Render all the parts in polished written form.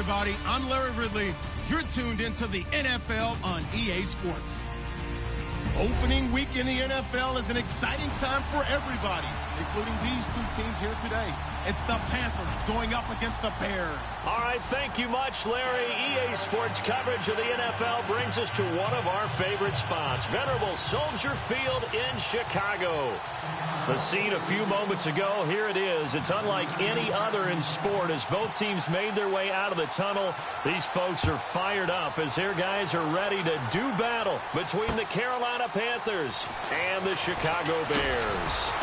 everybody. I'm Larry Ridley. You're tuned into the NFL on EA Sports. Opening week in the NFL is an exciting time for everybody, including these two teams here today. It's the Panthers going up against the Bears. All right, thank you much, Larry. EA Sports coverage of the NFL brings us to one of our favorite spots, venerable Soldier Field in Chicago. The scene a few moments ago, here it is. It's unlike any other in sport as both teams made their way out of the tunnel. These folks are fired up as their guys are ready to do battle between the Carolina Panthers and the Chicago Bears.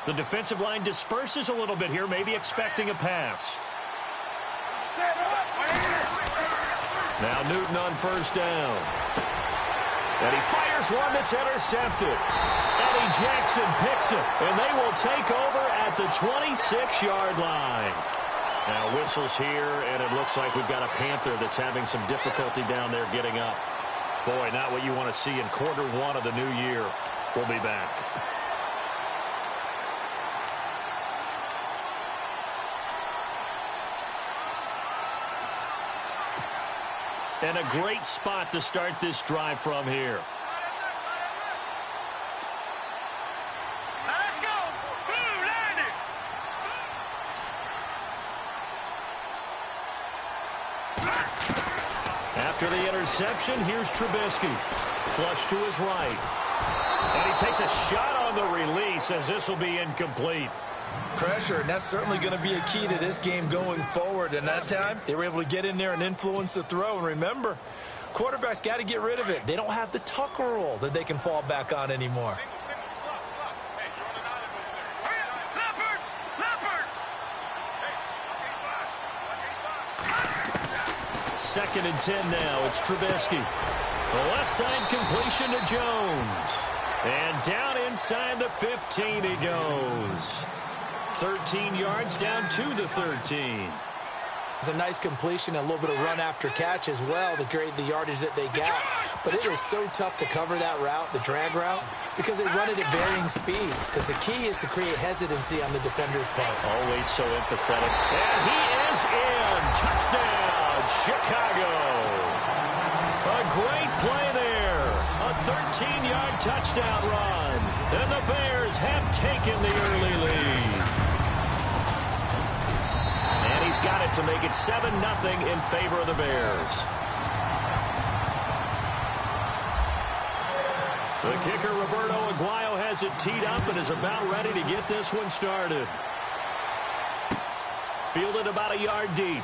The defensive line disperses a little bit here, maybe expecting a pass. Now Newton on first down. And he fires one that's intercepted. Eddie Jackson picks it, and they will take over at the 26-yard line. Now whistles here, and it looks like we've got a Panther that's having some difficulty down there getting up. Boy, not what you want to see in quarter one of the new year. We'll be back. And a great spot to start this drive from here. Let's go. Blue landed. After the interception, here's Trubisky. Flush to his right. And he takes a shot on the release as this will be incomplete. Pressure, and that's certainly going to be a key to this game going forward. And that time, they were able to get in there and influence the throw. And remember, quarterbacks got to get rid of it. They don't have the Tucker rule that they can fall back on anymore. Second and 10 now. It's Trubisky. The left side completion to Jones. And down inside the 15 he goes. 13 yards down to the 13. It's a nice completion, a little bit of run after catch as well to create the yardage that they got. But it is so tough to cover that route, the drag route, because they run it at varying speeds. Because the key is to create hesitancy on the defender's part. Always so empathetic. And he is in. Touchdown, Chicago. A great play there. A 13-yard touchdown run. And the Bears have taken the early lead. And he's got it to make it 7-0 in favor of the Bears. The kicker, Roberto Aguayo, has it teed up and is about ready to get this one started. Fielded about a yard deep.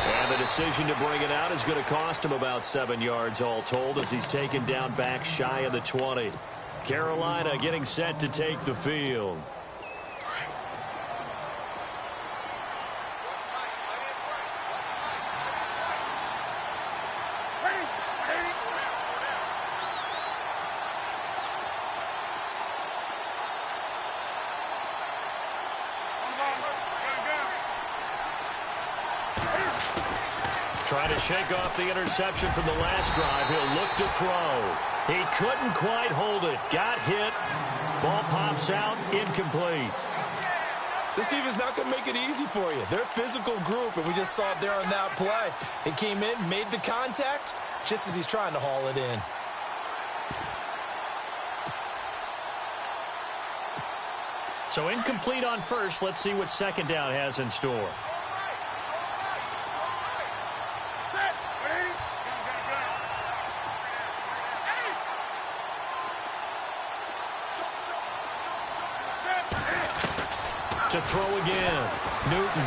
And the decision to bring it out is going to cost him about 7 yards all told as he's taken down back shy of the 20. Carolina getting set to take the field. Trying to shake off the interception from the last drive. He'll look to throw. He couldn't quite hold it. Got hit. Ball pops out. Incomplete. This defense is not going to make it easy for you. They're a physical group, and we just saw it there on that play. They came in, made the contact, just as he's trying to haul it in. So incomplete on first. Let's see what second down has in store. To throw again. Newton.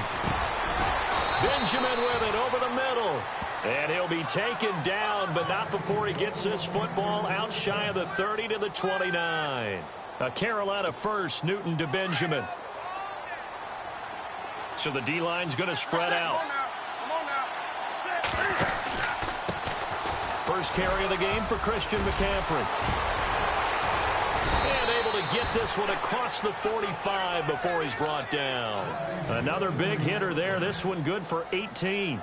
Benjamin with it over the middle. And he'll be taken down, but not before he gets this football out shy of the 30 to the 29. A Carolina first, Newton to Benjamin. So the D-line's going to spread out. First carry of the game for Christian McCaffrey. And able to get this one across the 45 before he's brought down. Another big hitter there. This one good for 18.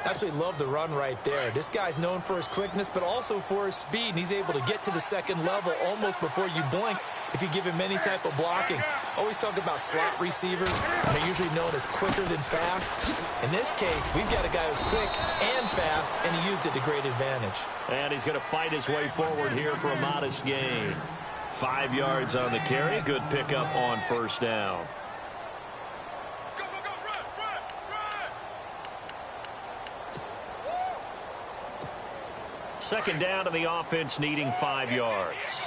Absolutely love the run right there. This guy's known for his quickness, but also for his speed, and he's able to get to the second level almost before you blink if you give him any type of blocking. Always talk about slot receivers, and they're usually known as quicker than fast. In this case, we've got a guy who's quick and fast, and he used it to great advantage. And he's going to fight his way forward here for a modest gain. 5 yards on the carry. Good pickup on first down. Second down to the offense, needing 5 yards.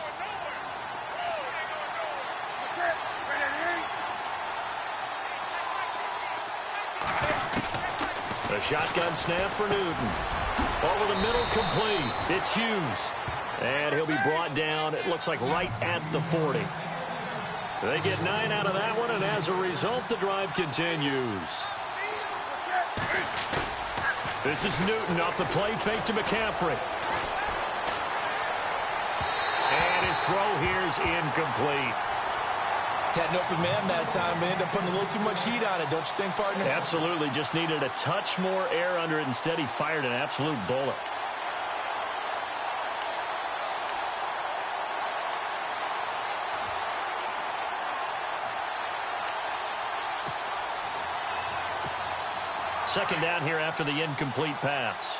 A shotgun snap for Newton. Over the middle, complete. It's Hughes. And he'll be brought down, it looks like right at the 40. They get 9 out of that one, and as a result, the drive continues. This is Newton off the play fake to McCaffrey. And his throw here is incomplete. Had an open man that time, but ended up putting a little too much heat on it, don't you think, partner? Absolutely. Just needed a touch more air under it. Instead, he fired an absolute bullet. Second down here after the incomplete pass.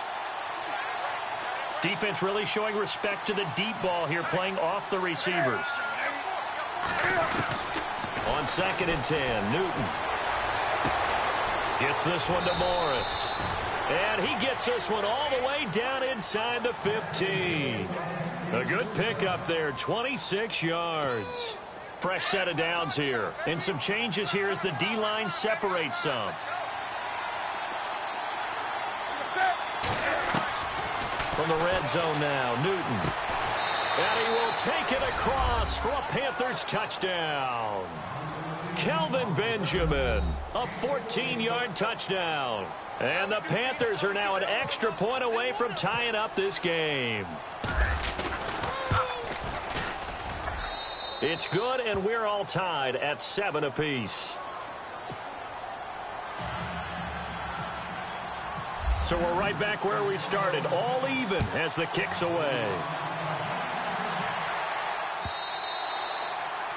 Defense really showing respect to the deep ball here, playing off the receivers. On 2nd and 10, Newton gets this one to Morris. And he gets this one all the way down inside the 15. A good pickup there, 26 yards. Fresh set of downs here. And some changes here as the D-line separates some. From the red zone now, Newton. And he will take it across for a Panthers touchdown. Kelvin Benjamin, a 14-yard touchdown. And the Panthers are now an extra point away from tying up this game. It's good, and we're all tied at 7 apiece. So we're right back where we started, all even as the kick's away.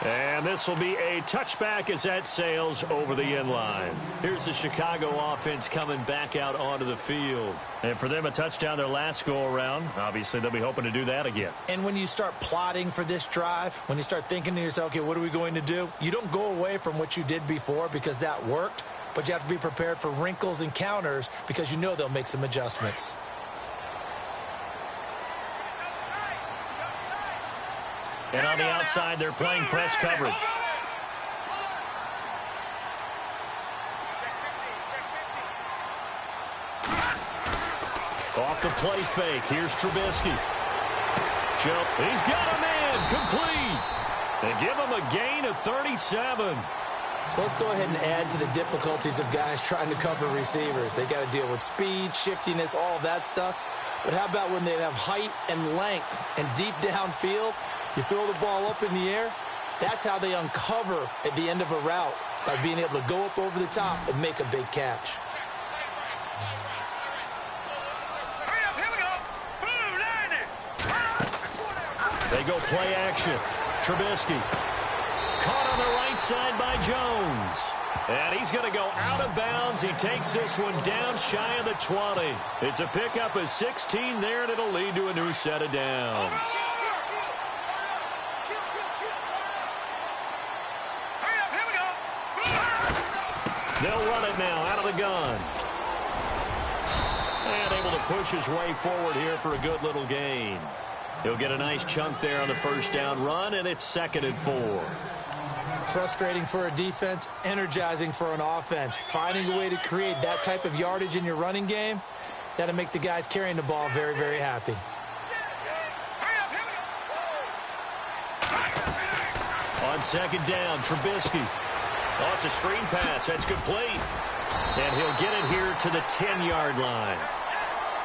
And this will be a touchback as that sails over the end line. Here's the Chicago offense coming back out onto the field. And for them, a touchdown their last go-around. Obviously, they'll be hoping to do that again. And when you start plotting for this drive, when you start thinking to yourself, okay, what are we going to do? You don't go away from what you did before because that worked. But you have to be prepared for wrinkles and counters because you know they'll make some adjustments. And on the outside, they're playing press coverage. Off the play fake. Here's Trubisky. He's got a man. Complete. They give him a gain of 37. So let's go ahead and add to the difficulties of guys trying to cover receivers. They got to deal with speed, shiftiness, all of that stuff. But how about when they have height and length and deep downfield? You throw the ball up in the air. That's how they uncover at the end of a route, by being able to go up over the top and make a big catch. They go play action. Trubisky. Caught on the right side by Jones. And he's going to go out of bounds. He takes this one down shy of the 20. It's a pickup of 16 there, and it'll lead to a new set of downs. They'll run it now out of the gun. And able to push his way forward here for a good little gain. He'll get a nice chunk there on the first down run, and it's 2nd and 4. Frustrating for a defense, energizing for an offense. Finding a way to create that type of yardage in your running game, that'll make the guys carrying the ball very, very happy. On 2nd down, Trubisky. Oh, it's a screen pass. That's complete. And he'll get it here to the 10-yard line.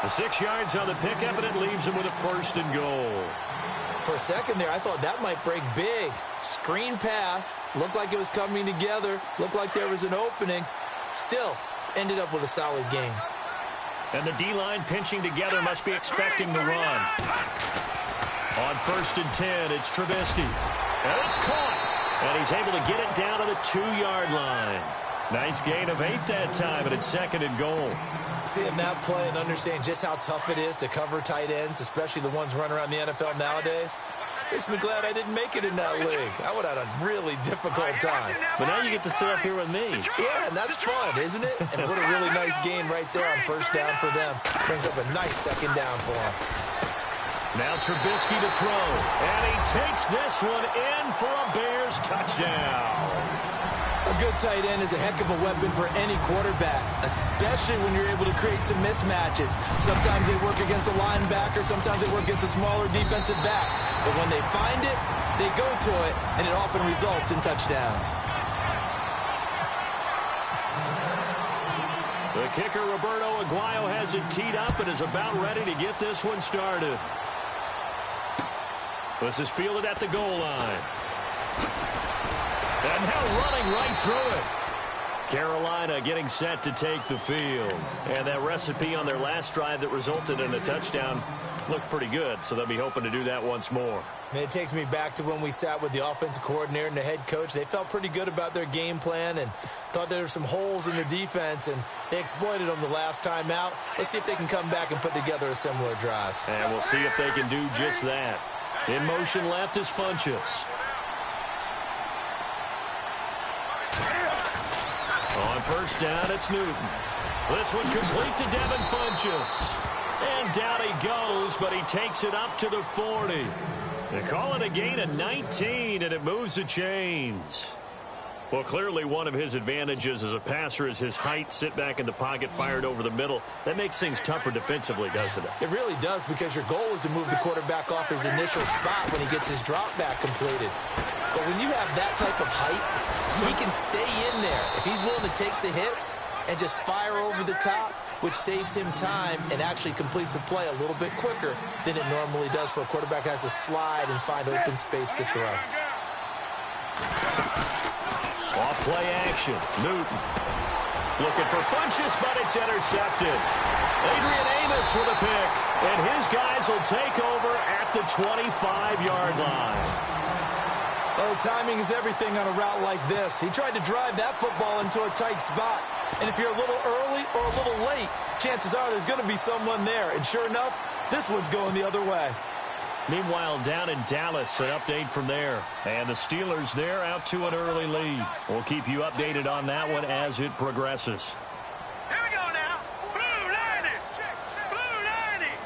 The 6 yards on the pickup, and it leaves him with a 1st and goal. For a second there, I thought that might break big. Screen pass. Looked like it was coming together. Looked like there was an opening. Still, ended up with a solid game. And the D-line pinching together must be expecting the run. On 1st and 10, it's Trubisky. And it's caught. And he's able to get it down to the 2-yard line. Nice gain of 8 that time, and it's 2nd and goal. Seeing that play and understanding just how tough it is to cover tight ends, especially the ones running around the NFL nowadays, makes me glad I didn't make it in that league. I would have had a really difficult time. But now you get to sit up here with me. Yeah, and that's fun, isn't it? And what a really nice gain right there on 1st down for them. Brings up a nice 2nd down for them. Now Trubisky to throw. And he takes this one in for a Bears touchdown. A good tight end is a heck of a weapon for any quarterback, especially when you're able to create some mismatches. Sometimes they work against a linebacker, sometimes they work against a smaller defensive back. But when they find it, they go to it, and it often results in touchdowns. The kicker, Roberto Aguayo, has it teed up and is about ready to get this one started. This is fielded at the goal line. And now running right through it. Carolina getting set to take the field. And that recipe on their last drive that resulted in a touchdown looked pretty good, so they'll be hoping to do that once more. And it takes me back to when we sat with the offensive coordinator and the head coach. They felt pretty good about their game plan and thought there were some holes in the defense, and they exploited them the last time out. Let's see if they can come back and put together a similar drive. And we'll see if they can do just that. In motion left is Funchess. On 1st down, it's Newton. This one complete to Devin Funchess. And down he goes, but he takes it up to the 40. They call it a gain of 19, and it moves the chains. Well, clearly one of his advantages as a passer is his height, sit back in the pocket, fired over the middle. That makes things tougher defensively, doesn't it? It really does, because your goal is to move the quarterback off his initial spot when he gets his drop back completed. But when you have that type of height, he can stay in there. If he's willing to take the hits and just fire over the top, which saves him time and actually completes a play a little bit quicker than it normally does for a quarterback who has to slide and find open space to throw. Off play action. Newton looking for Funchess, but it's intercepted. Adrian Amos with a pick, and his guys will take over at the 25-yard line. Oh, timing is everything on a route like this. He tried to drive that football into a tight spot. And if you're a little early or a little late, chances are there's going to be someone there. And sure enough, this one's going the other way. Meanwhile, down in Dallas, an update from there. And the Steelers there out to an early lead. We'll keep you updated on that one as it progresses. Here we go now. Blue lining. Blue lining.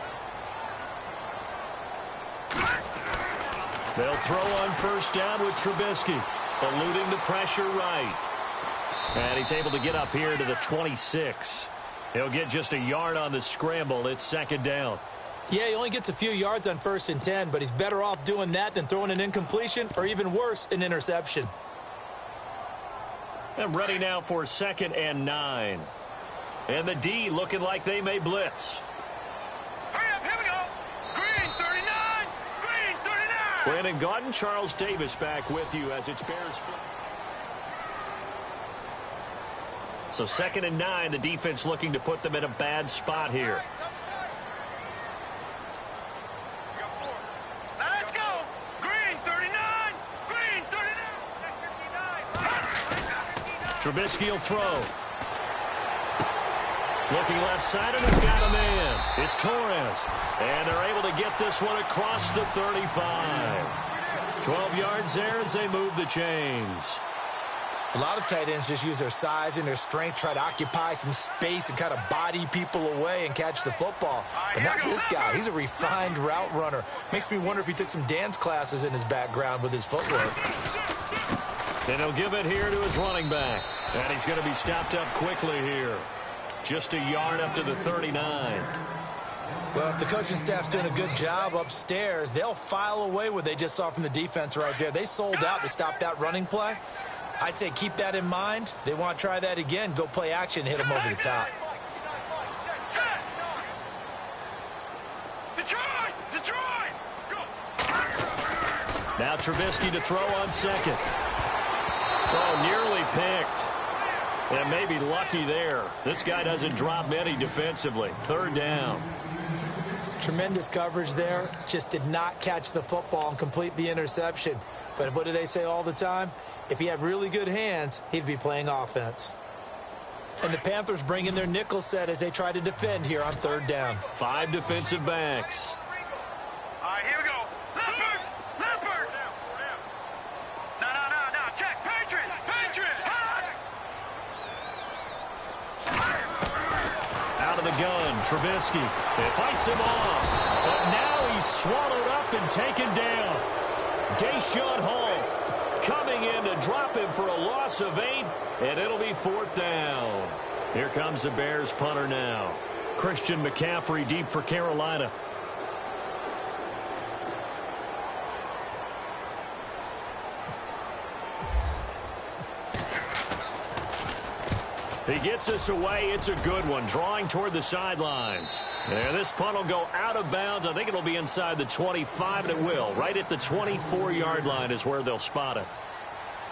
They'll throw on 1st down with Trubisky, eluding the pressure right. And he's able to get up here to the 26. He'll get just a yard on the scramble. It's 2nd down. Yeah, he only gets a few yards on 1st and 10, but he's better off doing that than throwing an incompletion or even worse, an interception. And ready now for 2nd and 9. And the D looking like they may blitz. Hurry up, here we go. Green 39. Green 39. Brandon Gaudin, Charles Davis back with you as it's Bears. So 2nd and 9, the defense looking to put them in a bad spot here. Let's go. Green 39. Green 39. Trubisky will throw. Looking left side, and he's got a man. It's Torres. And they're able to get this one across the 35. 12 yards there as they move the chains. A lot of tight ends just use their size and their strength, try to occupy some space and kind of body people away and catch the football. But not this guy. He's a refined route runner. Makes me wonder if he took some dance classes in his background with his footwork. And he'll give it here to his running back. And he's going to be stopped up quickly here. Just a yard up to the 39. Well, if the coaching staff's doing a good job upstairs, they'll file away what they just saw from the defense right there. They sold out to stop that running play. I'd say keep that in mind. They want to try that again. Go play action, hit them over the top. Detroit! Go! Now Trubisky to throw on second. Oh, nearly picked. And maybe lucky there. This guy doesn't drop many defensively. Third down. Tremendous coverage there. Just did not catch the football and complete the interception. But what do they say all the time? If he had really good hands, he'd be playing offense. And the Panthers bring in their nickel set as they try to defend here on third down. 5 defensive backs. All right, here we go. Leopard! Leopard! No. Check. Patriot! Patriot! Out of the gun, Trubisky. It fights him off. But now he's swallowed up and taken down. Deshaun Hall coming in to drop him for a loss of 8, and it'll be 4th down. Here comes the Bears punter now. Christian McCaffrey deep for Carolina. He gets us away. It's a good one, drawing toward the sidelines. And this punt will go out of bounds. I think it'll be inside the 25, and it will. Right at the 24-yard line is where they'll spot it.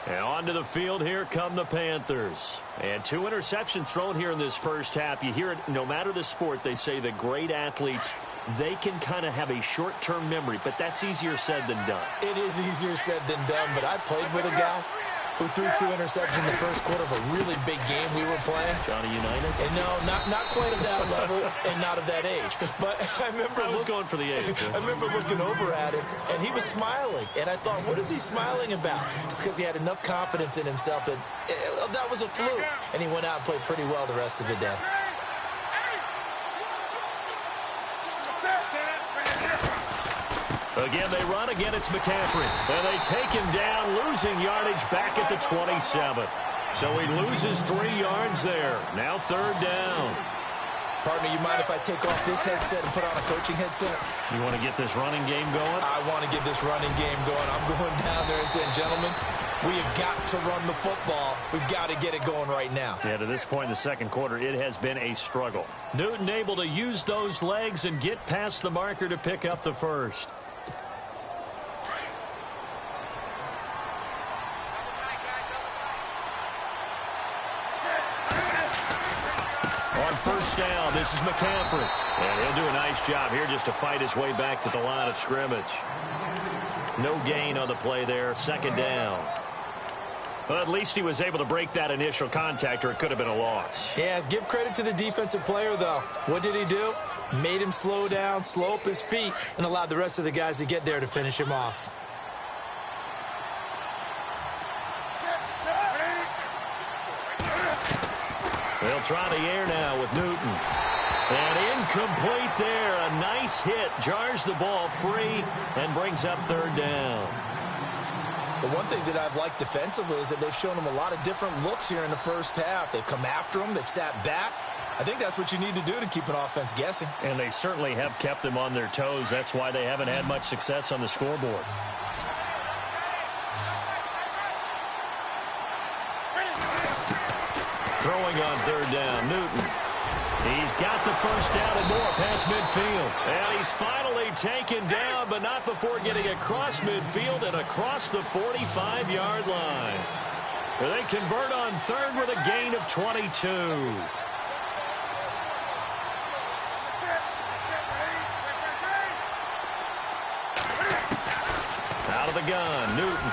And onto the field, here come the Panthers. And 2 interceptions thrown here in this first half. You hear it, no matter the sport, they say that great athletes, they can kind of have a short-term memory, but that's easier said than done. It is easier said than done, but I played with a guy who threw 2 interceptions in the first quarter of a really big game we were playing. Johnny Unitas? And no, not quite of that level and not of that age. But I was going for the age. I remember looking over at him, and he was smiling. And I thought, what is he smiling about? It's because he had enough confidence in himself that that was a fluke. And he went out and played pretty well the rest of the day. Again, they run. Again, it's McCaffrey. And they take him down, losing yardage back at the 27. So he loses 3 yards there. Now 3rd down. Partner, you mind if I take off this headset and put on a coaching headset? You want to get this running game going? I want to get this running game going. I'm going down there and saying, gentlemen, we have got to run the football. We've got to get it going right now. Yeah, to this point in the second quarter, it has been a struggle. Newton able to use those legs and get past the marker to pick up the first. On first down, this is McCaffrey. And he'll do a nice job here just to fight his way back to the line of scrimmage. No gain on the play there. 2nd down. Well, at least he was able to break that initial contact, or it could have been a loss. Yeah, give credit to the defensive player, though. What did he do? Made him slow down, slow up his feet, and allowed the rest of the guys to get there to finish him off. They'll try the air now with Newton. And incomplete there. A nice hit. Jars the ball free and brings up 3rd down. The one thing that I've liked defensively is that they've shown them a lot of different looks here in the first half. They've come after them. They've sat back. I think that's what you need to do to keep an offense guessing. And they certainly have kept them on their toes. That's why they haven't had much success on the scoreboard. Throwing on 3rd down, Newton. He's got the first down and more past midfield. And he's finally taken down, but not before getting across midfield and across the 45-yard line. They convert on 3rd with a gain of 22. Out of the gun, Newton.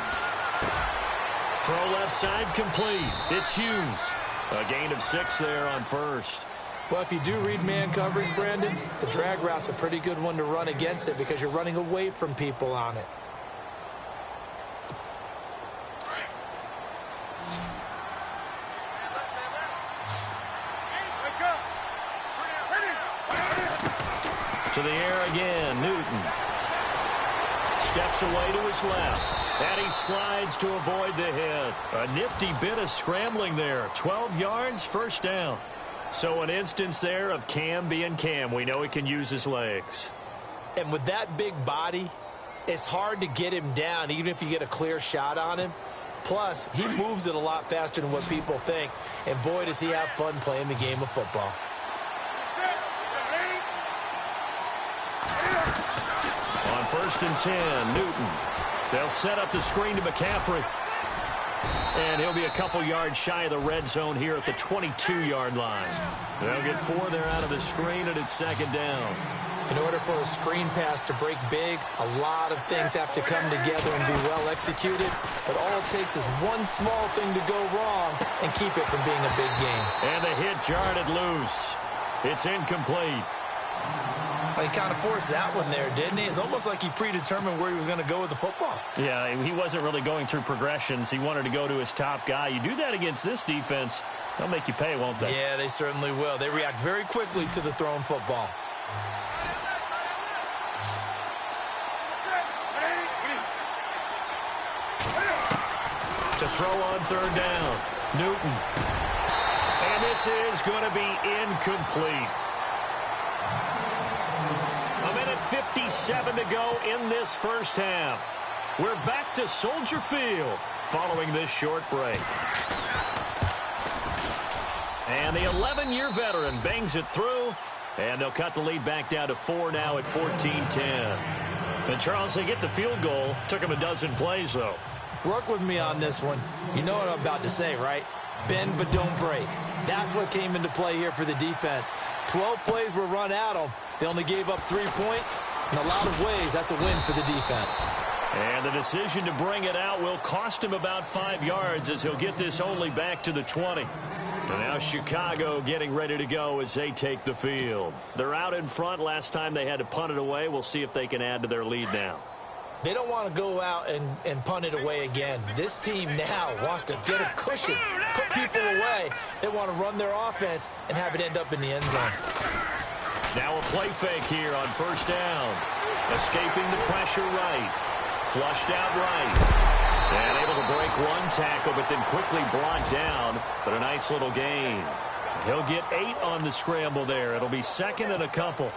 Throw left side complete. It's Hughes. A gain of 6 there on first. Well, if you do read man coverage, Brandon, the drag route's a pretty good one to run against it because you're running away from people on it. To the air again, Newton. Steps away to his left. And he slides to avoid the hit. A nifty bit of scrambling there. 12 yards, 1st down. So an instance there of Cam being Cam. We know he can use his legs. And with that big body, it's hard to get him down, even if you get a clear shot on him. Plus, he moves it a lot faster than what people think. And boy, does he have fun playing the game of football. 1st and 10. Newton. They'll set up the screen to McCaffrey. And he'll be a couple yards shy of the red zone here at the 22-yard line. They'll get 4 there out of the screen, and it's 2nd down. In order for a screen pass to break big, a lot of things have to come together and be well executed. But all it takes is one small thing to go wrong and keep it from being a big game. And the hit jarred it loose. It's incomplete. Well, he kind of forced that one there, didn't he? It's almost like he predetermined where he was going to go with the football. Yeah, he wasn't really going through progressions. He wanted to go to his top guy. You do that against this defense, they'll make you pay, won't they? Yeah, they certainly will. They react very quickly to the thrown football. To throw on 3rd down. Newton. And this is going to be incomplete. 1:57 to go in this first half. We're back to Soldier Field following this short break. And the 11-year veteran bangs it through, and they'll cut the lead back down to 4 now at 14-10. And Charles, they get the field goal. Took them a dozen plays, though. Work with me on this one. You know what I'm about to say, right? Bend but don't break. That's what came into play here for the defense. 12 plays were run at them. They only gave up 3 points. In a lot of ways, that's a win for the defense. And the decision to bring it out will cost him about 5 yards as he'll get this only back to the 20. And now Chicago getting ready to go as they take the field. They're out in front. Last time they had to punt it away. We'll see if they can add to their lead now. They don't want to go out and punt it away again. This team now wants to get a cushion, put people away. They want to run their offense and have it end up in the end zone. Now a play fake here on 1st down. Escaping the pressure right. Flushed out right. And able to break one tackle, but then quickly brought down. But a nice little gain. He'll get 8 on the scramble there. It'll be 2nd and a couple.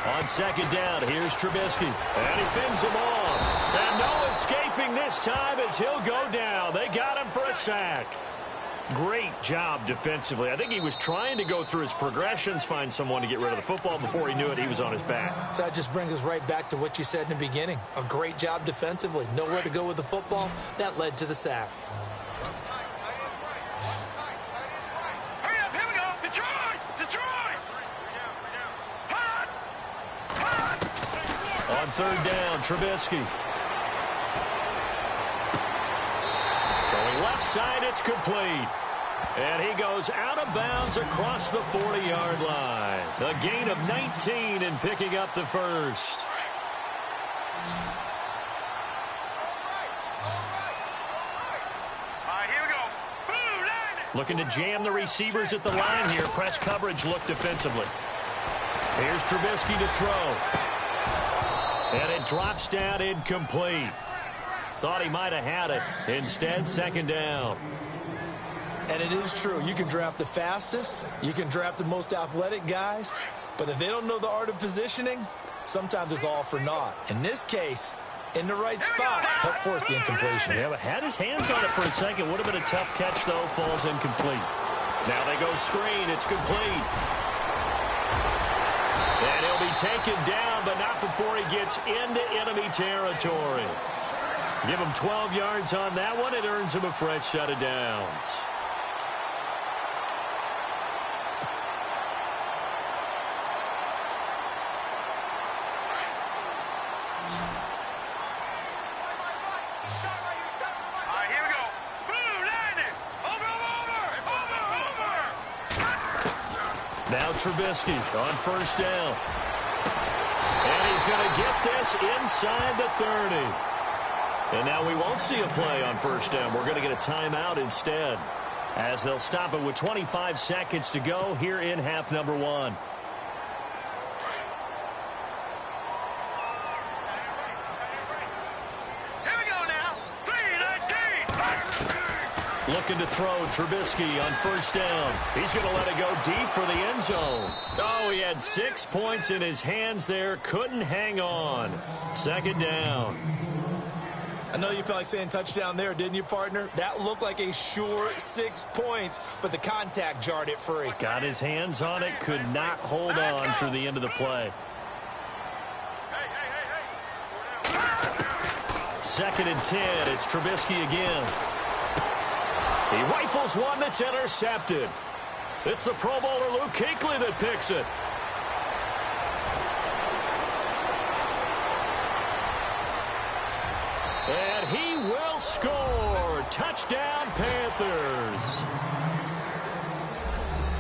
On 2nd down, here's Trubisky. And he fins him off. And no escaping this time as he'll go down. They got him for a sack. Great job defensively. I think he was trying to go through his progressions, find someone to get rid of the football. Before he knew it, he was on his back. So that just brings us right back to what you said in the beginning. A great job defensively. Nowhere to go with the football. That led to the sack. Hurry up, here we go. Detroit! Detroit! On 3rd down, Trubisky. Throwing left side, it's complete. And he goes out of bounds across the 40-yard line. A gain of 19 and picking up the first. Here we go. Blue line. Looking to jam the receivers at the line here. Press coverage look defensively. Here's Trubisky to throw. And it drops down incomplete. Thought he might have had it. Instead, 2nd down. And it is true. You can draft the fastest. You can draft the most athletic guys. But if they don't know the art of positioning, sometimes it's all for naught. In this case, in the right spot, helped force the incompletion. Yeah, but had his hands on it for a second. Would have been a tough catch, though. Falls incomplete. Now they go screen. It's complete. And he'll be taken down, but not before he gets into enemy territory. Give him 12 yards on that one. It earns him a fresh set of downs. Here we go. Blue line. Over. Now Trubisky on 1st down. And he's going to get this inside the 30. And now we won't see a play on 1st down. We're going to get a timeout instead, as they'll stop it with 25 seconds to go here in half number 1. looking to throw. Trubisky on first down. He's going to let it go deep for the end zone. Oh, he had 6 points in his hands there. Couldn't hang on. Second down. I know you felt like saying touchdown there, didn't you, partner? That looked like a sure 6 points, but the contact jarred it free. Got his hands on it, could not hold on through the end of the play. Second and 10, it's Trubisky again. He rifles one that's intercepted. It's the Pro Bowler Luke Kuechly that picks it. And he will score. Touchdown, Panthers.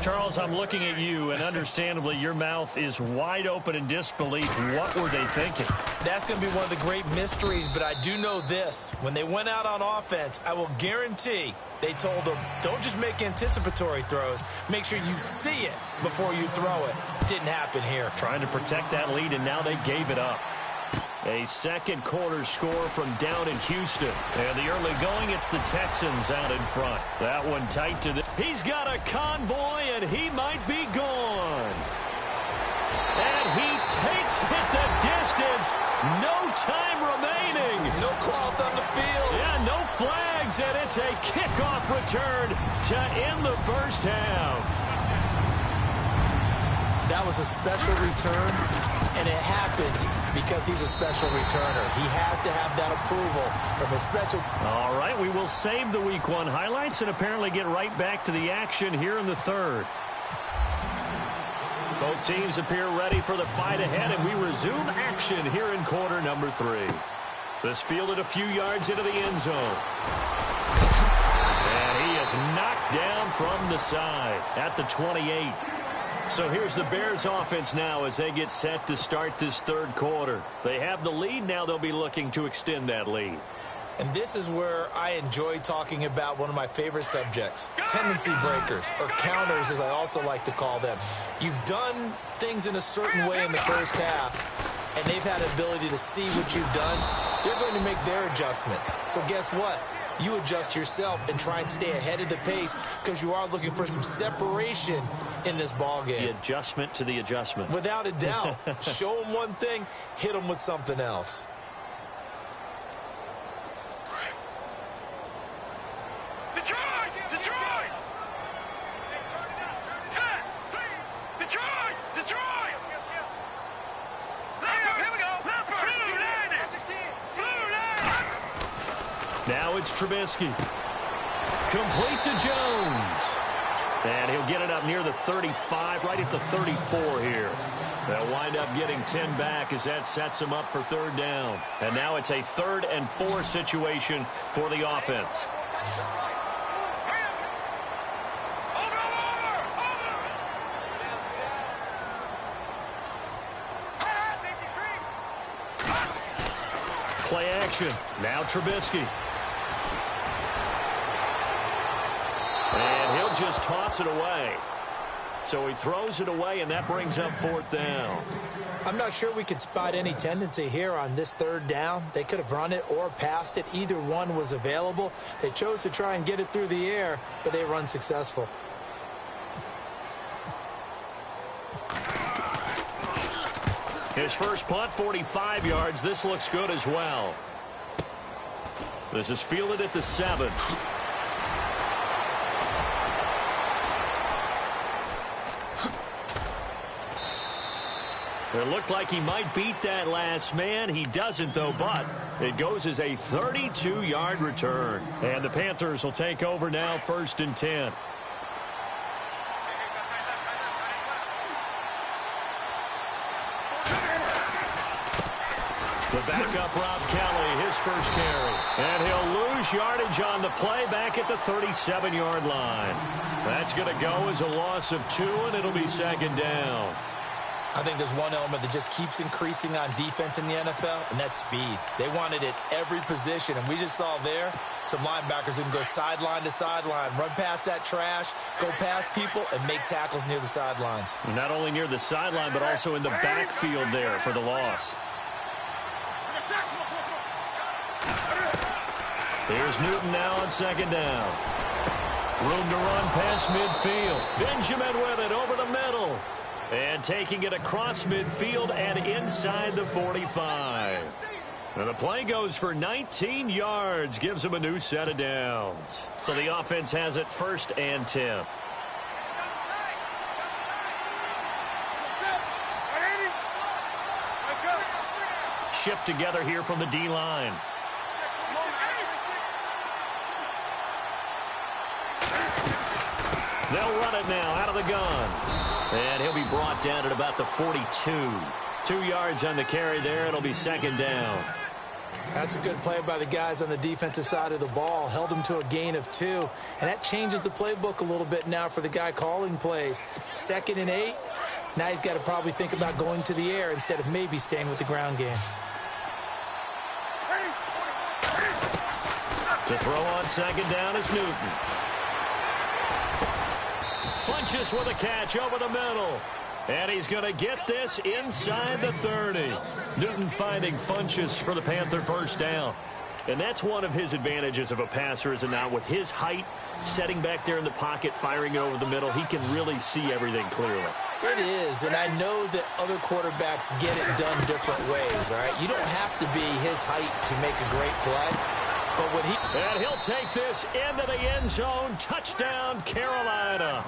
Charles, I'm looking at you, and understandably, your mouth is wide open in disbelief. What were they thinking? That's going to be one of the great mysteries, but I do know this. When they went out on offense, I will guarantee they told them, don't just make anticipatory throws. Make sure you see it before you throw it. Didn't happen here. Trying to protect that lead, and now they gave it up. A second quarter score from down in Houston. And the early going, it's the Texans out in front. That one tight to the... He's got a convoy, and he might be gone. And he takes it the distance. No time remaining. No cloth on the field. Yeah, no flags, and it's a kickoff return to end the first half. That was a special return, and it happened because he's a special returner. He has to have that approval from his special team. All right, we will save the Week 1 highlights and apparently get right back to the action here in the third. Both teams appear ready for the fight ahead, and we resume action here in quarter number 3. This fielded a few yards into the end zone. And he is knocked down from the side at the 28. So here's the Bears offense now as they get set to start this third quarter. They have the lead. Now they'll be looking to extend that lead. And this is where I enjoy talking about one of my favorite subjects, tendency breakers, or counters as I also like to call them. You've done things in a certain way in the first half, and they've had an ability to see what you've done. They're going to make their adjustments. So guess what? You adjust yourself and try and stay ahead of the pace because you are looking for some separation in this ball game. The adjustment to the adjustment. Without a doubt. Show them one thing, hit them with something else. Detroit! Detroit! Set! Detroit! Detroit! Leopard! Here we go! Leopard! Blue landed! Blue landed! Now it's Trubisky. Complete to Jones. And he'll get it up near the 35, right at the 34 here. They'll wind up getting 10 back as that sets them up for third down. And now it's a 3rd and 4 situation for the offense. Play action. Now Trubisky. And he'll just toss it away. So he throws it away, and that brings up 4th down. I'm not sure we could spot any tendency here on this 3rd down. They could have run it or passed it. Either one was available. They chose to try and get it through the air, but they run successful. His first punt, 45 yards. This looks good as well. This is fielded at the 7. It looked like he might beat that last man. He doesn't, though, but it goes as a 32-yard return. And the Panthers will take over now, 1st and 10. The backup, Rob Kelly, his first carry. And he'll lose yardage on the play back at the 37-yard line. That's going to go as a loss of 2, and it'll be 2nd down. I think there's one element that just keeps increasing on defense in the NFL, and that's speed. They want it at every position, and we just saw there some linebackers who can go sideline to sideline, run past that trash, go past people, and make tackles near the sidelines. Not only near the sideline, but also in the backfield there for the loss. Here's Newton now on 2nd down. Room to run past midfield. Benjamin with it over the middle. And taking it across midfield and inside the 45. And the play goes for 19 yards. Gives them a new set of downs. So the offense has it 1st and 10. Shift together here from the D-line. They'll run it now out of the gun. And he'll be brought down at about the 42. 2 yards on the carry there. It'll be 2nd down. That's a good play by the guys on the defensive side of the ball. Held them to a gain of 2. And that changes the playbook a little bit now for the guy calling plays. 2nd and 8. Now he's got to probably think about going to the air instead of maybe staying with the ground game. To throw on 2nd down is Newton. Funchess with a catch over the middle. And he's going to get this inside the 30. Newton finding Funchess for the Panther 1st down. And that's one of his advantages of a passer, is it not? With his height, setting back there in the pocket, firing it over the middle, he can really see everything clearly. It is, and I know that other quarterbacks get it done different ways, all right? You don't have to be his height to make a great play. But when and he'll take this into the end zone. Touchdown, Carolina.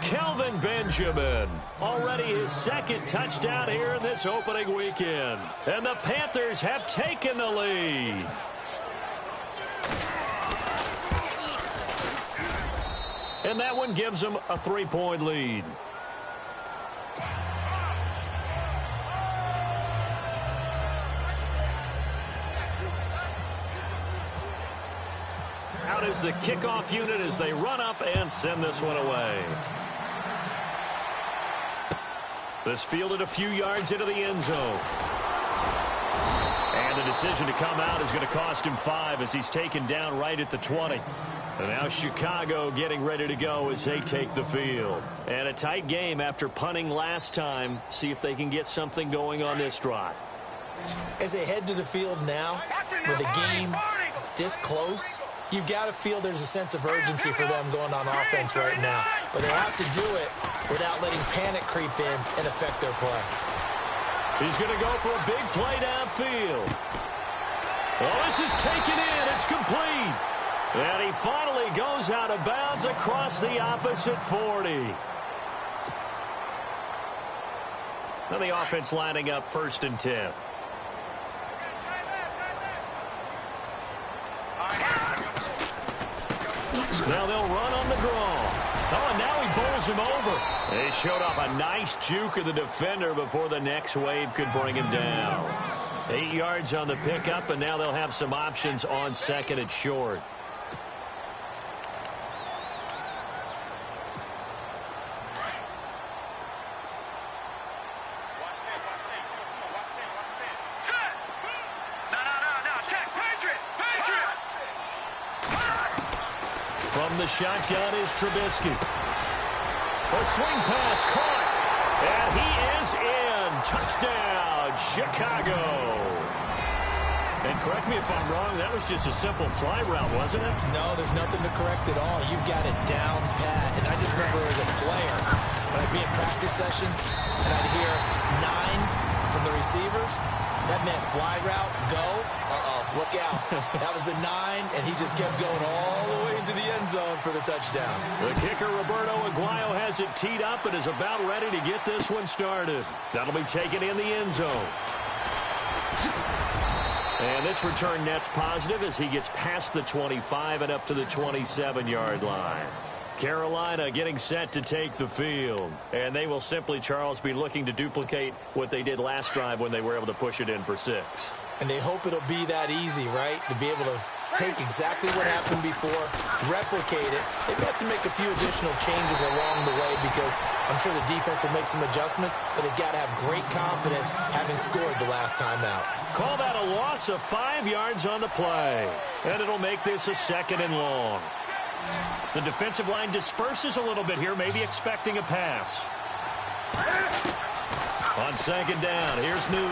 Kelvin Benjamin, already his 2nd touchdown here in this opening weekend. And the Panthers have taken the lead. And that one gives them a 3-point lead. Out is the kickoff unit as they run up and send this one away. This fielded a few yards into the end zone. And the decision to come out is going to cost him 5 as he's taken down right at the 20. And now Chicago getting ready to go as they take the field. And a tight game after punting last time. See if they can get something going on this drive. As they head to the field now, with the game this close, you've got to feel there's a sense of urgency for them going on offense right now. But they have to do it without letting panic creep in and affect their play. He's going to go for a big play downfield. Well, this is taken in. It's complete. And he finally goes out of bounds across the opposite 40. Now the offense lining up 1st and 10. Now they'll run on the draw. Oh, and now he bowls him over. They showed off a nice juke of the defender before the next wave could bring him down. 8 yards on the pickup, and now they'll have some options on 2nd and short. From the shotgun is Trubisky. A swing pass caught. And he is in. Touchdown, Chicago. And correct me if I'm wrong, that was just a simple fly route, wasn't it? No, there's nothing to correct at all. You've got it down pat. And I just remember as a player, when I'd be in practice sessions, and I'd hear 9 from the receivers, that meant fly route, go. Look out. That was the 9, and he just kept going all the way into the end zone for the touchdown. The kicker, Roberto Aguayo, has it teed up and is about ready to get this one started. That'll be taken in the end zone. And this return net's positive as he gets past the 25 and up to the 27-yard line. Carolina getting set to take the field. And they will simply, Charles, be looking to duplicate what they did last drive when they were able to push it in for 6. And they hope it'll be that easy, right? To be able to take exactly what happened before, replicate it. They may have to make a few additional changes along the way because I'm sure the defense will make some adjustments, but they've got to have great confidence having scored the last time out. Call that a loss of 5 yards on the play. And it'll make this a 2nd and long. The defensive line disperses a little bit here, maybe expecting a pass. On 2nd down, here's Newton.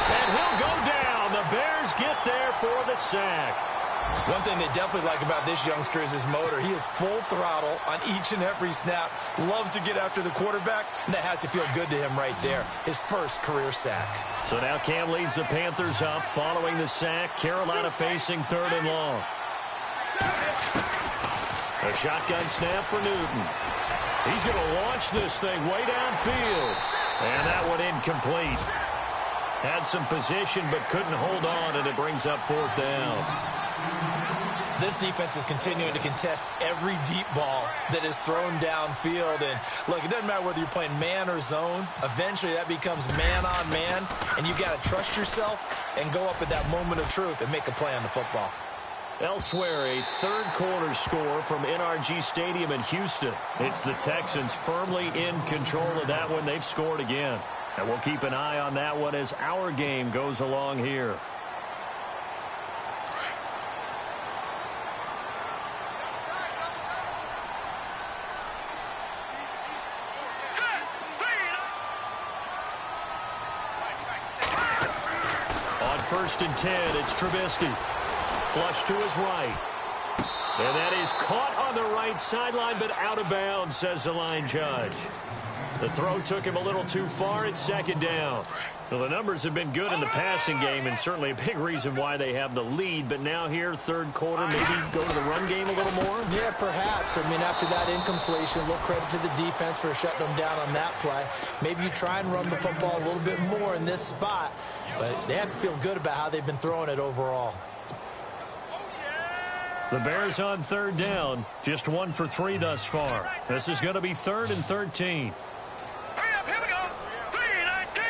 And he'll go down. The Bears get there for the sack. One thing they definitely like about this youngster is his motor. He is full throttle on each and every snap. Loves to get after the quarterback, and that has to feel good to him right there. His first career sack. So now Cam leads the Panthers up following the sack. Carolina facing 3rd and long. A shotgun snap for Newton. He's going to launch this thing way downfield. And that one incomplete. Had some position but couldn't hold on, and it brings up 4th down. This defense is continuing to contest every deep ball that is thrown downfield. And, look, it doesn't matter whether you're playing man or zone. Eventually, that becomes man-on-man, and you've got to trust yourself and go up at that moment of truth and make a play on the football. Elsewhere, a 3rd quarter score from NRG Stadium in Houston. It's the Texans firmly in control of that one. They've scored again. And we'll keep an eye on that one as our game goes along here. On 1st and 10, it's Trubisky. Flush to his right. And that is caught on the right sideline, but out of bounds, says the line judge. The throw took him a little too far. It's 2nd down. Well, the numbers have been good in the passing game, and certainly a big reason why they have the lead. But now here, 3rd quarter, maybe go to the run game a little more? Yeah, perhaps. I mean, after that incompletion, a little credit to the defense for shutting them down on that play. Maybe you try and run the football a little bit more in this spot, but they have to feel good about how they've been throwing it overall. The Bears on 3rd down, just 1 for 3 thus far. This is going to be 3rd and 13. Here we go. 3-19.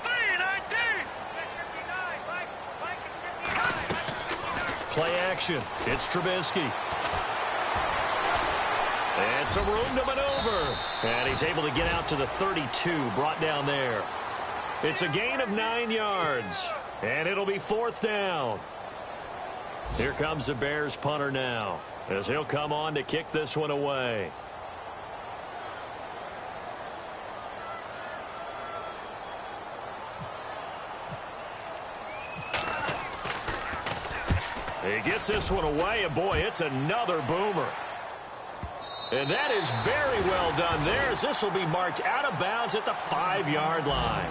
3-19. Play action. It's Trubisky. And some room to maneuver. And he's able to get out to the 32, brought down there. It's a gain of 9 yards. And it'll be 4th down. Here comes the Bears punter now, as he'll come on to kick this one away. He gets this one away, and boy, it's another boomer. And that is very well done there, as this will be marked out of bounds at the 5-yard line.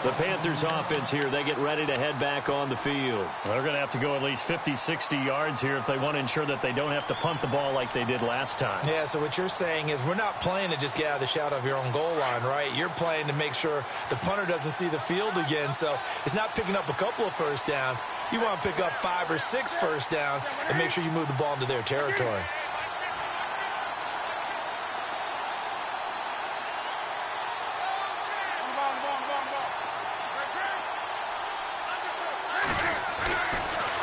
The Panthers offense here, they get ready to head back on the field. They're going to have to go at least 50, 60 yards here if they want to ensure that they don't have to punt the ball like they did last time. Yeah, so what you're saying is we're not playing to just get out of the shadow of your own goal line, right? You're playing to make sure the punter doesn't see the field again. So it's not picking up a couple of first downs. You want to pick up 5 or 6 first downs and make sure you move the ball into their territory.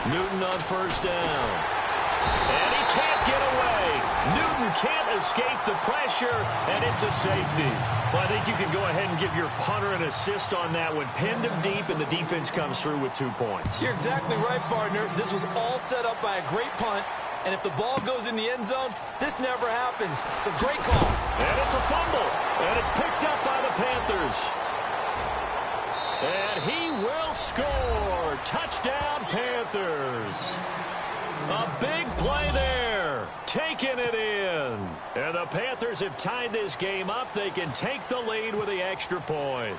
Newton on 1st down. And he can't get away. Newton can't escape the pressure, and it's a safety. Well, I think you can go ahead and give your punter an assist on that one. Pinned him deep, and the defense comes through with 2 points. You're exactly right, partner. This was all set up by a great punt, and if the ball goes in the end zone, this never happens. So great call. And it's a fumble, and it's picked up by the Panthers. And he will score. Touchdown, Panthers. A big play there. Taking it in. And the Panthers have tied this game up. They can take the lead with the extra point.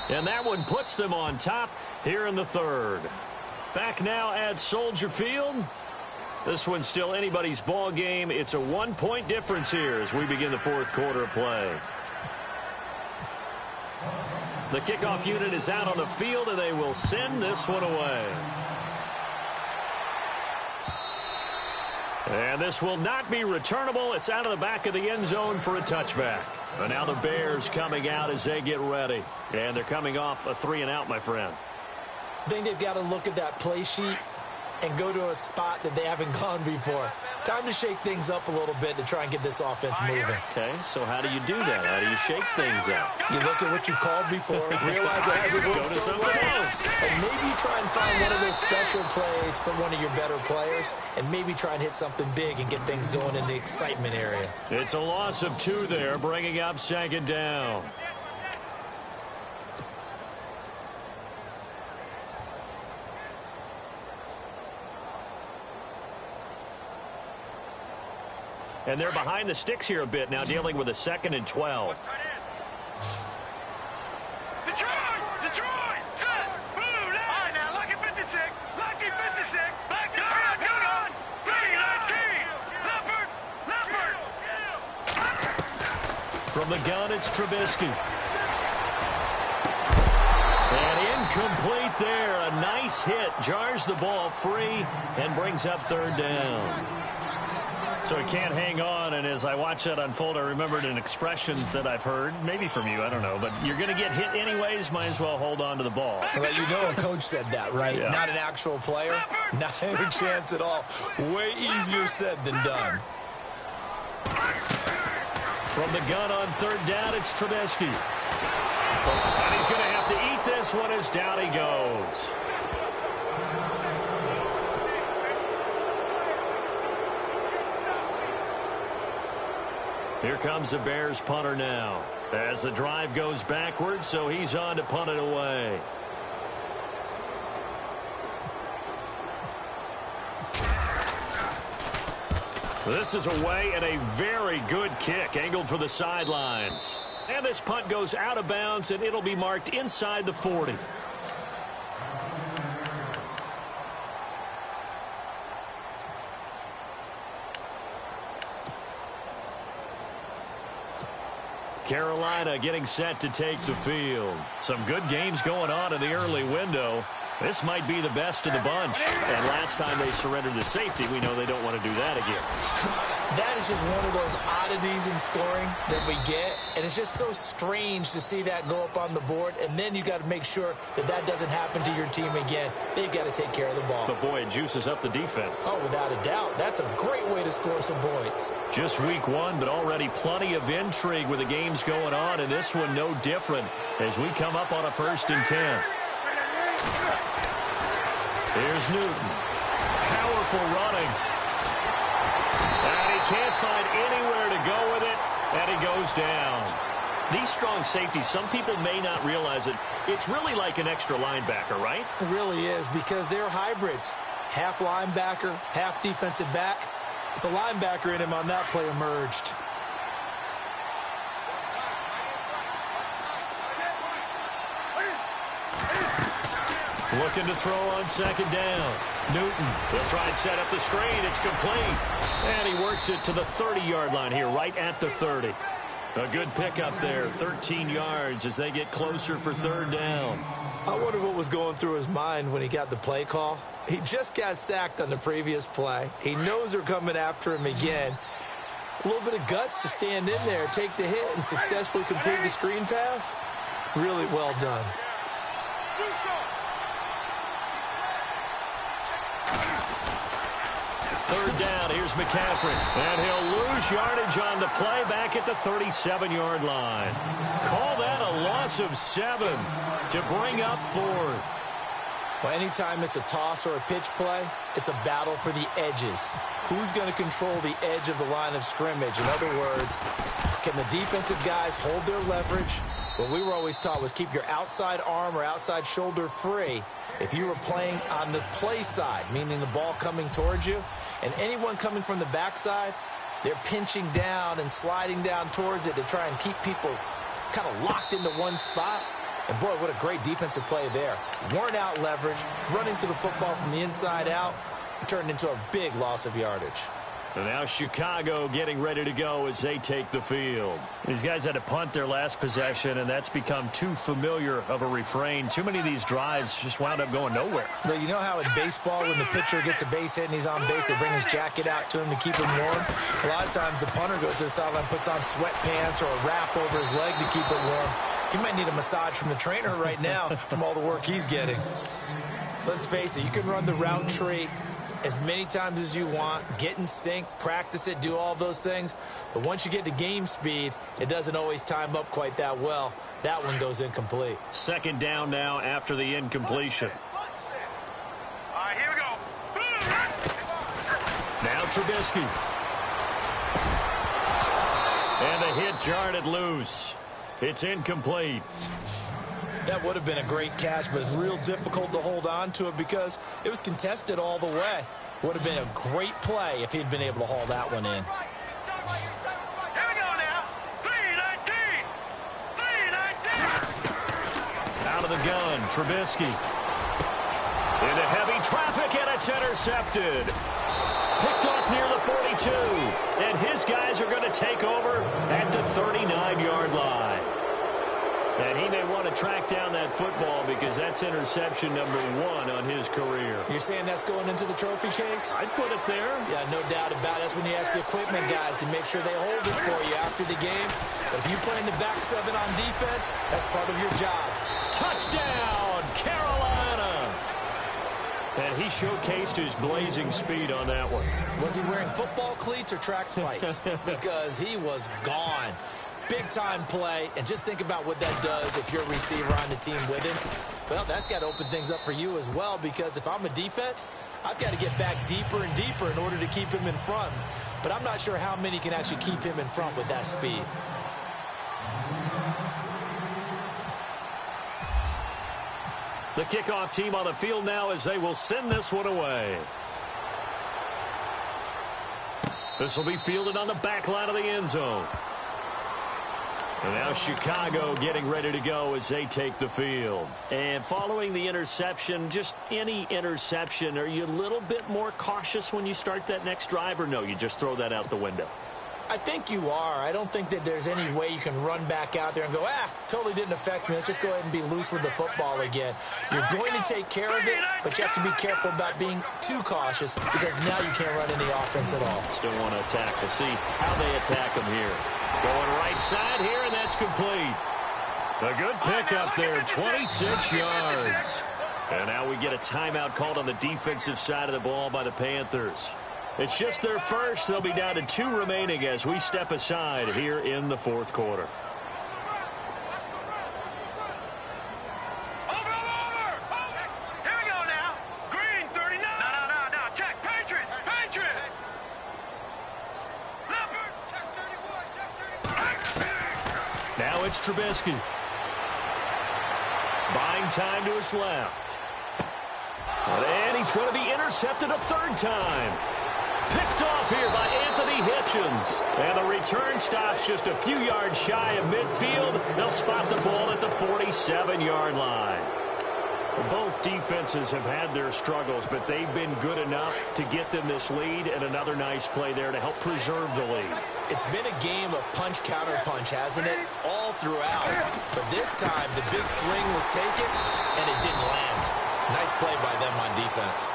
And that one puts them on top here in the 3rd. Back now at Soldier Field. This one's still anybody's ball game. It's a 1-point difference here as we begin the 4th quarter of play. The kickoff unit is out on the field, and they will send this one away. And this will not be returnable. It's out of the back of the end zone for a touchback. And now the Bears coming out as they get ready. And they're coming off a 3-and-out, my friend. I think they've got to look at that play sheet and go to a spot that they haven't gone before. Time to shake things up a little bit to try and get this offense moving. Okay, so how do you do that? How do you shake things up? You look at what you called before, realize it hasn't worked so well, and maybe try and find one of those special plays from one of your better players, and maybe try and hit something big and get things going in the excitement area. It's a loss of 2 there, bringing up 2nd down. And they're behind the sticks here a bit now, dealing with a 2nd and 12. Detroit! Set! Blue down! All right, now, Lucky 56! Lucky 56! Lucky! Come on! Green! Leopard! From the gun, it's Trubisky. And incomplete there. A nice hit. Jars the ball free and brings up 3rd down. So he can't hang on, and as I watch that unfold, I remembered an expression that I've heard, maybe from you, I don't know, but you're going to get hit anyways, might as well hold on to the ball. Well, you know a coach said that, right? Yeah. Not an actual player. Not any chance at all. Way easier said than done. From the gun on 3rd down, it's Trubisky. And he's going to have to eat this one as down he goes. Here comes the Bears punter now as the drive goes backwards, so he's on to punt it away. This is away and a very good kick angled for the sidelines. And this punt goes out of bounds, and it'll be marked inside the 40. Carolina getting set to take the field. Some good games going on in the early window. This might be the best of the bunch. And last time they surrendered the safety, we know they don't want to do that again. That is just one of those oddities in scoring that we get. And it's just so strange to see that go up on the board. And then you got to make sure that that doesn't happen to your team again. They've got to take care of the ball. But, boy, it juices up the defense. Oh, without a doubt. That's a great way to score some points. Just week 1, but already plenty of intrigue with the games going on. And this one no different as we come up on a 1st and 10. Here's Newton. Powerful running. And he can't find anywhere to go with it, and he goes down. These strong safeties, some people may not realize it. It's really like an extra linebacker, right? It really is, because they're hybrids. Half linebacker, half defensive back. The linebacker in him on that play emerged. Looking to throw on 2nd down. Newton will try and set up the screen. It's complete. And he works it to the 30-yard line here, right at the 30. A good pickup there, 13 yards as they get closer for 3rd down. I wonder what was going through his mind when he got the play call. He just got sacked on the previous play. He knows they're coming after him again. A little bit of guts to stand in there, take the hit, and successfully complete the screen pass. Really well done. 3rd down, here's McCaffrey. And he'll lose yardage on the play back at the 37-yard line. Call that a loss of 7 to bring up 4th. Well, anytime it's a toss or a pitch play, it's a battle for the edges. Who's going to control the edge of the line of scrimmage? In other words, can the defensive guys hold their leverage? What we were always taught was keep your outside arm or outside shoulder free if you were playing on the play side, meaning the ball coming towards you. And anyone coming from the backside, they're pinching down and sliding down towards it to try and keep people kind of locked into one spot. And, boy, what a great defensive play there. Worn out leverage, running to the football from the inside out, turned into a big loss of yardage. And now Chicago getting ready to go as they take the field. These guys had to punt their last possession, and that's become too familiar of a refrain. Too many of these drives just wound up going nowhere. But you know how in baseball, when the pitcher gets a base hit and he's on base, they bring his jacket out to him to keep him warm? A lot of times the punter goes to the sideline, puts on sweatpants or a wrap over his leg to keep it warm. He might need a massage from the trainer right now from all the work he's getting. Let's face it, you can run the route tree as many times as you want, get in sync, practice it, do all those things. But once you get to game speed, it doesn't always time up quite that well. That one goes incomplete. 2nd down now after the incompletion. All right, here we go. Now Trubisky. And a hit jarred it loose. It's incomplete. That would have been a great catch, but it's real difficult to hold on to it because it was contested all the way. Would have been a great play if he'd been able to haul that one in. Trubisky. Into heavy traffic, and it's intercepted. Picked off near the 42. And his guys are going to take over at the 39-yard line. And he may want to track down that football because that's interception number 1 on his career. You're saying that's going into the trophy case? I'd put it there. Yeah, no doubt about it. That's when you ask the equipment guys to make sure they hold it for you after the game. But if you play in the back 7 on defense, that's part of your job. Touchdown, Carolina! And he showcased his blazing speed on that one. Was he wearing football cleats or track spikes? Because he was gone. Big-time play, and just think about what that does if you're a receiver on the team with him. Well, that's got to open things up for you as well, because if I'm a defense, I've got to get back deeper and deeper in order to keep him in front. But I'm not sure how many can actually keep him in front with that speed. The kickoff team on the field now as they will send this one away. This will be fielded on the back line of the end zone. And now Chicago getting ready to go as they take the field. And following the interception, just any interception, are you a little bit more cautious when you start that next drive, or no, you just throw that out the window? I think you are. I don't think that there's any way you can run back out there and go, totally didn't affect me. Let's just go ahead and be loose with the football again. You're going to take care of it, but you have to be careful about being too cautious because now you can't run any offense at all. Still want to attack. We'll see how they attack them here. Going right side here, and that's complete. A good pickup there, 26 yards. And now we get a timeout called on the defensive side of the ball by the Panthers. It's just their first. They'll be down to 2 remaining as we step aside here in the fourth quarter. Over. Here we go now. Green, 39. No. Check. Patriot. Leopard. Check 31. Now it's Trubisky. Buying time to his left. And he's going to be intercepted a 3rd time. Picked off here by Anthony Hitchens. And the return stops just a few yards shy of midfield. They'll spot the ball at the 47-yard line. Both defenses have had their struggles, but they've been good enough to get them this lead, and another nice play there to help preserve the lead. It's been a game of punch-counter-punch, hasn't it? All throughout. But this time, the big swing was taken, and it didn't land. Nice play by them on defense.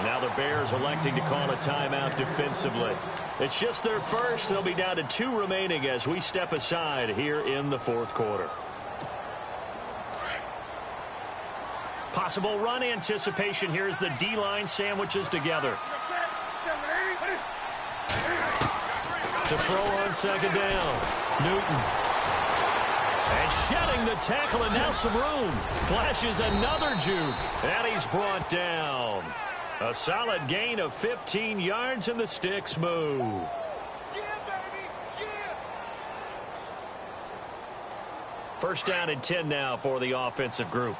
Now the Bears electing to call a timeout defensively. It's just their first. They'll be down to 2 remaining as we step aside here in the fourth quarter. Possible run anticipation here as the D-line sandwiches together. To throw on 2nd down. Newton. And shedding the tackle, and now some room. Flashes another juke. And he's brought down. A solid gain of 15 yards, and the sticks move. First down and 10 now for the offensive group.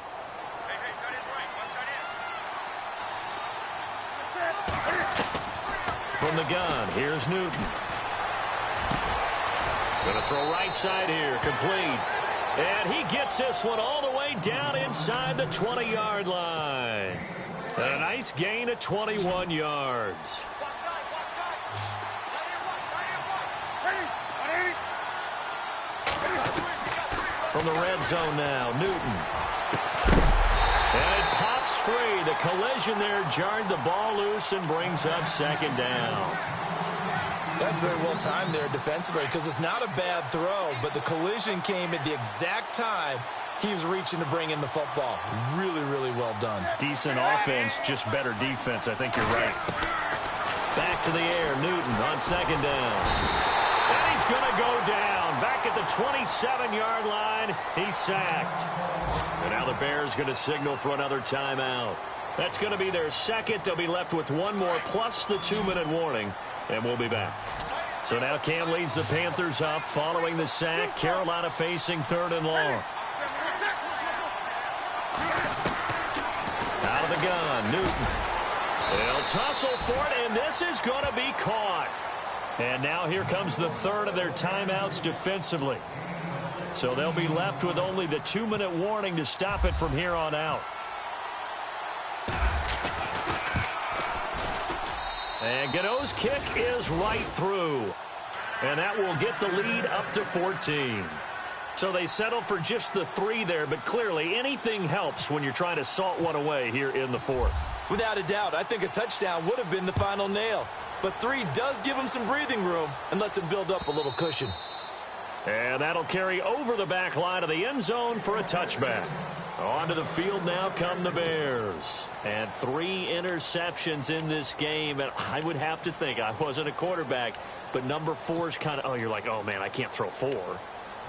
From the gun, here's Newton. Going to throw right side here, complete. And he gets this one all the way down inside the 20-yard line. A nice gain of 21 yards. From the red zone now, Newton. And it pops free. The collision there jarred the ball loose and brings up 2nd down. That's very well timed there defensively because it's not a bad throw, but the collision came at the exact time he was reaching to bring in the football. Really, really well done. Decent offense, just better defense. I think you're right. Back to the air, Newton on 2nd down. And he's going to go down. Back at the 27-yard line, he's sacked. And now the Bears going to signal for another timeout. That's going to be their 2nd. They'll be left with 1 more plus the 2-minute warning, and we'll be back. So now Cam leads the Panthers up following the sack. Carolina facing 3rd and long. Out of the gun, Newton. They'll tussle for it, and this is going to be caught. And now here comes the 3rd of their timeouts defensively. So they'll be left with only the 2-minute warning to stop it from here on out. And Gano's kick is right through. And that will get the lead up to 14. So they settle for just the 3 there, but clearly anything helps when you're trying to salt one away here in the 4th. Without a doubt, I think a touchdown would have been the final nail. But 3 does give them some breathing room and lets them build up a little cushion. And that'll carry over the back line of the end zone for a touchback. Onto the field now come the Bears. And 3 interceptions in this game. And I would have to think, I wasn't a quarterback, but number 4 is kind of, you're like, oh, man, I can't throw 4.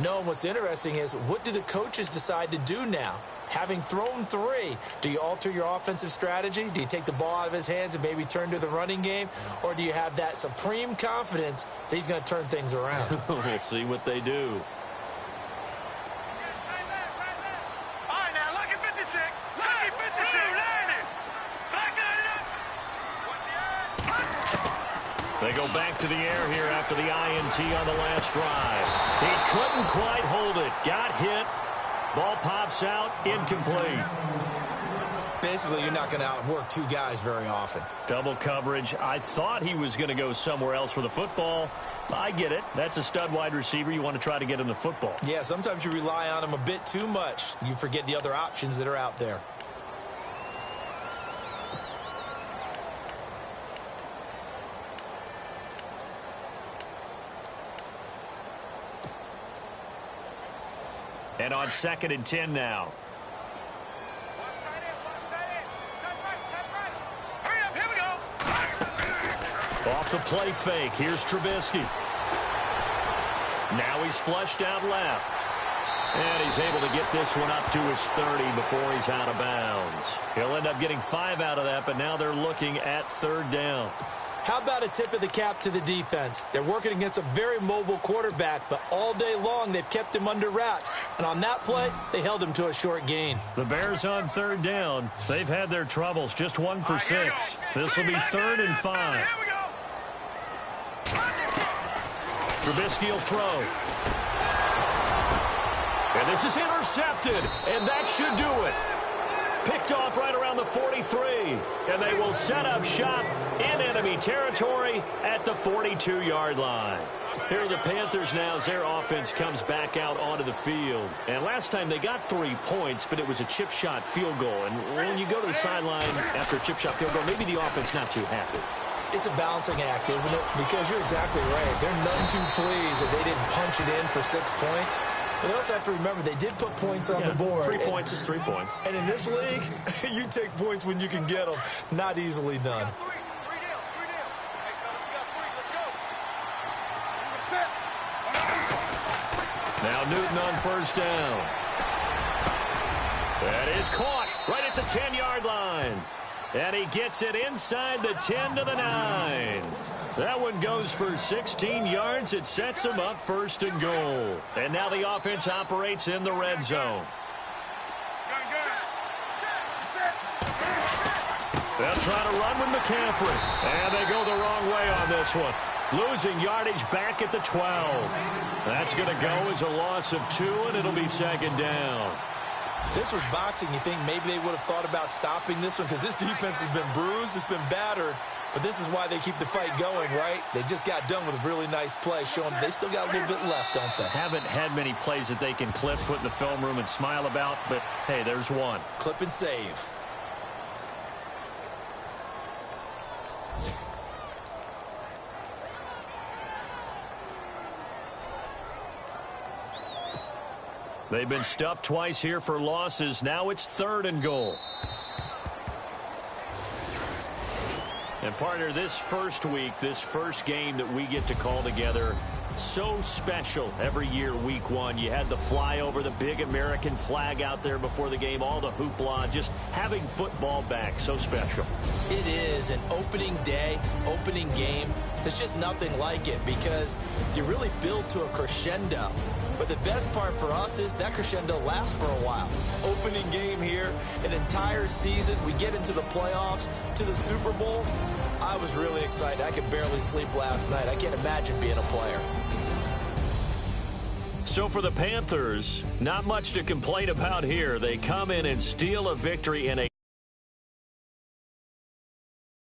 No, and what's interesting is, what do the coaches decide to do now? Having thrown 3, do you alter your offensive strategy? Do you take the ball out of his hands and maybe turn to the running game? Or do you have that supreme confidence that he's going to turn things around? We'll see what they do. All right, now, lucky 56. Lucky 56. Landed. Back it up. They go back to the air here after the INT on the last drive. He couldn't quite hold it. Got hit. Ball pops out, incomplete. Basically, you're not going to outwork 2 guys very often. Double coverage. I thought he was going to go somewhere else with the football. I get it. That's a stud wide receiver. You want to try to get him the football. Yeah, sometimes you rely on him a bit too much. You forget the other options that are out there. And on 2nd and 10 now. Hurry up, here we go. Off the play fake. Here's Trubisky. Now he's flushed out left. And he's able to get this one up to his 30 before he's out of bounds. He'll end up getting 5 out of that, but now they're looking at 3rd down. How about a tip of the cap to the defense? They're working against a very mobile quarterback, but all day long they've kept him under wraps. And on that play, they held him to a short gain. The Bears on 3rd down. They've had their troubles. Just 1 for 6. This will be 3rd and 5. Here we go. Trubisky will throw. And this is intercepted. And that should do it. Picked off right around the 43. And they will set up shop in enemy territory at the 42-yard line. Here are the Panthers now as their offense comes back out onto the field. And last time they got 3 points, but it was a chip shot field goal. And when you go to the sideline after a chip shot field goal, maybe the offense not too happy. It's a balancing act, isn't it? Because you're exactly right. They're none too pleased that they didn't punch it in for 6 points. But they also have to remember they did put points on the board. 3 points is 3 points. And in this league, you take points when you can get them. Not easily done. Now Newton on 1st down. That is caught right at the 10-yard line. And he gets it inside the 10 to the 9. That one goes for 16 yards. It sets him up 1st and goal. And now the offense operates in the red zone. They'll try to run with McCaffrey. And they go the wrong way on this one. Losing yardage back at the 12. That's going to go as a loss of 2, and it'll be 2nd down. If this was boxing, you think maybe they would have thought about stopping this one, because this defense has been bruised, it's been battered, but this is why they keep the fight going, right? They just got done with a really nice play, showing they still got a little bit left, don't they? Haven't had many plays that they can clip, put in the film room, and smile about, but hey, there's one. Clip and save. They've been stuffed twice here for losses. Now it's 3rd and goal. And partner, this first week, this first game that we get to call together, so special every year, week 1. You had the flyover, the big American flag out there before the game, all the hoopla, just having football back, so special. It is an opening day, opening game. There's just nothing like it because you really build to a crescendo. But the best part for us is that crescendo lasts for a while. Opening game here, an entire season. We get into the playoffs, to the Super Bowl. I was really excited. I could barely sleep last night. I can't imagine being a player. So for the Panthers, not much to complain about here. They come in and steal a victory in a